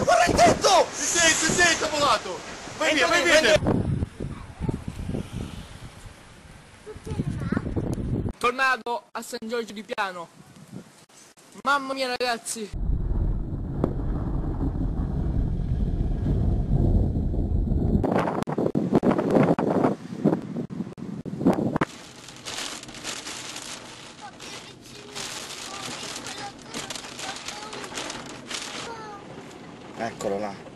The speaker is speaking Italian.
Guarda il tetto! Il tetto volato! Vai via, vai via! Tornado a San Giorgio di Piano. Mamma mia ragazzi. Eccolo là.